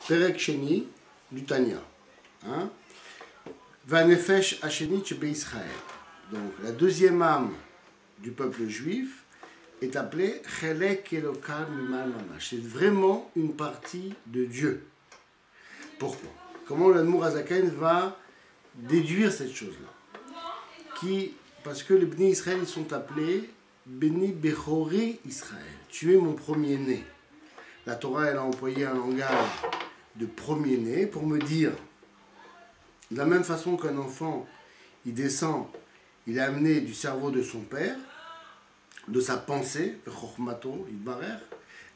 Perek Sheni du Tanya. Hein? Vanefesh Hasheni Shebe Israël. Donc la deuxième âme du peuple juif est appelée Chelek Elokam Mimal Mamash. C'est vraiment une partie de Dieu. Pourquoi? Comment l'Admour Azaken va déduire cette chose-là? Parce que les Bnei Israël sont appelés Beni Bechori Israël. Tu es mon premier-né. La Torah, elle a employé un langage de premier-né pour me dire, de la même façon qu'un enfant, il descend, il est amené du cerveau de son père, de sa pensée, Chormato, Idbarer.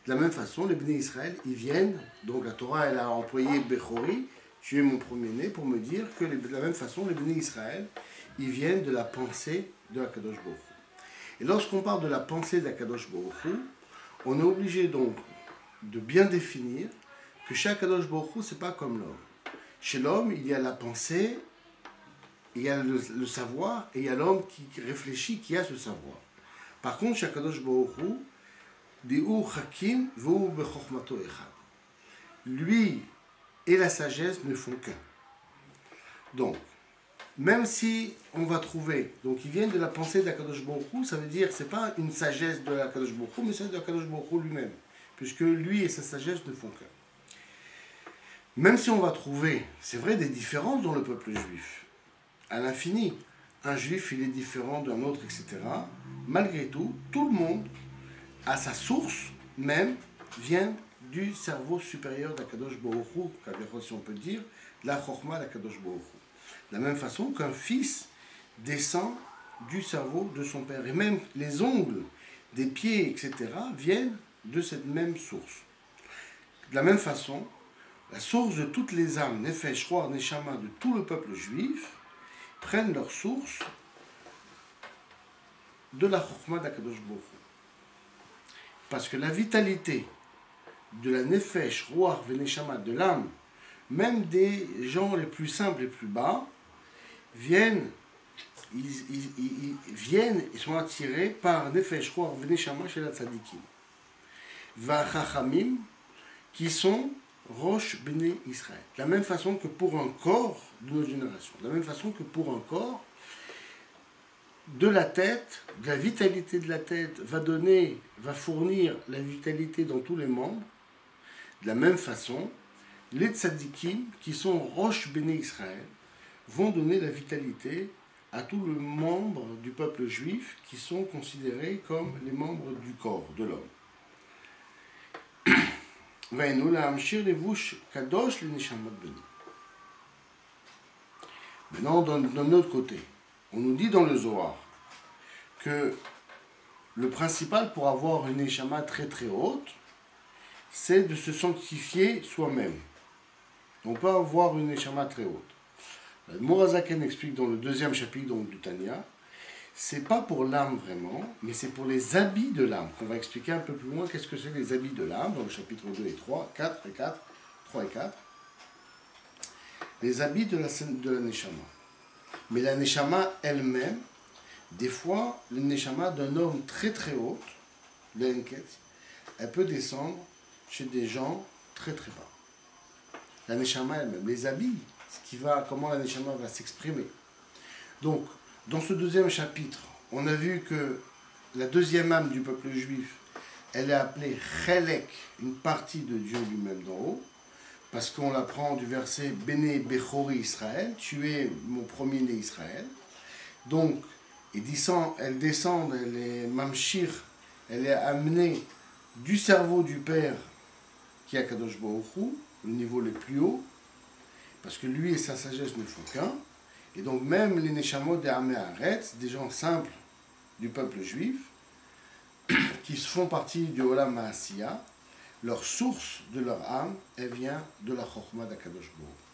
De la même façon, les Bnei Israël, ils viennent, donc la Torah, elle a employé Bechori, tu es mon premier-né, pour me dire que de la même façon, les Bnei Israël, ils viennent de la pensée de Akadosh Baruch Hu. Et lorsqu'on parle de la pensée d'Akadosh Baruch Hu, on est obligé donc de bien définir que chez Akadosh Baruch Hu, ce n'est pas comme l'homme. Chez l'homme, il y a la pensée, il y a le savoir, et il y a l'homme qui réfléchit, qui a ce savoir. Par contre, chez Akadosh Baruch Hu, lui et la sagesse ne font qu'un. Donc, même si on va trouver, donc ils viennent de la pensée d'Akadosh Baruch Hu, ça veut dire que ce n'est pas une sagesse de l'Akadosh Baruch Hu, mais c'est de l'Akadosh Baruch Hu lui-même, puisque lui et sa sagesse ne font qu'un. Même si on va trouver, c'est vrai, des différences dans le peuple juif, à l'infini, un juif il est différent d'un autre, etc. Malgré tout, tout le monde, à sa source même, vient du cerveau supérieur d'Akadosh Baruch Hu, si on peut dire, la Chokhma d'Akadosh Baruch Hu. De la même façon qu'un fils descend du cerveau de son père. Et même les ongles des pieds, etc., viennent de cette même source. De la même façon, la source de toutes les âmes, Nefesh, Roar, Neshama, de tout le peuple juif, prennent leur source de la Chokhma d'Akadosh Baruch Hu. Parce que la vitalité de la Nefesh, Roar, Neshama, de l'âme, même des gens les plus simples, les plus bas, ils sont attirés par Nefesh, Roar, Neshama chez la Tzadikim. Vachachamim, qui sont Rosh Bnei Israël. De la même façon que pour un corps de notre génération, de la même façon que pour un corps, de la tête, de la vitalité de la tête va fournir la vitalité dans tous les membres. De la même façon, les tzadikim, qui sont Rosh Bnei Israël, vont donner la vitalité à tous les membres du peuple juif qui sont considérés comme les membres du corps de l'homme. Maintenant, d'un autre côté, on nous dit dans le Zohar que le principal pour avoir une neshama très très haute, c'est de se sanctifier soi-même. On peut avoir une neshama très haute. Morazaken explique dans le deuxième chapitre donc, du Tanya, c'est pas pour l'âme vraiment, mais c'est pour les habits de l'âme. On va expliquer un peu plus loin qu'est-ce que c'est les habits de l'âme, dans le chapitre 2 et 3, 4 et 4, 3 et 4. Les habits de la neshama. Mais la neshama elle-même, des fois, la neshama d'un homme très très haut, l'enquête, elle peut descendre chez des gens très très bas. La neshama elle-même, les habits, comment la neshama va s'exprimer. Donc, dans ce deuxième chapitre, on a vu que la deuxième âme du peuple juif, elle est appelée Chelek, une partie de Dieu lui-même d'en haut, parce qu'on la prend du verset Bene Bechori Israël, tu es mon premier-né Israël. Donc, elle descend, elle est Mamshir, elle est amenée du cerveau du Père, qui est Akadosh Baruch Hu, le niveau le plus haut, parce que lui et sa sagesse ne font qu'un. Et donc même les Neshamot des Amé Haaretz, des gens simples du peuple juif, qui font partie du Olam Maasiya, leur source de leur âme, elle vient de la Chokhma d'Akadosh Baruch Hu.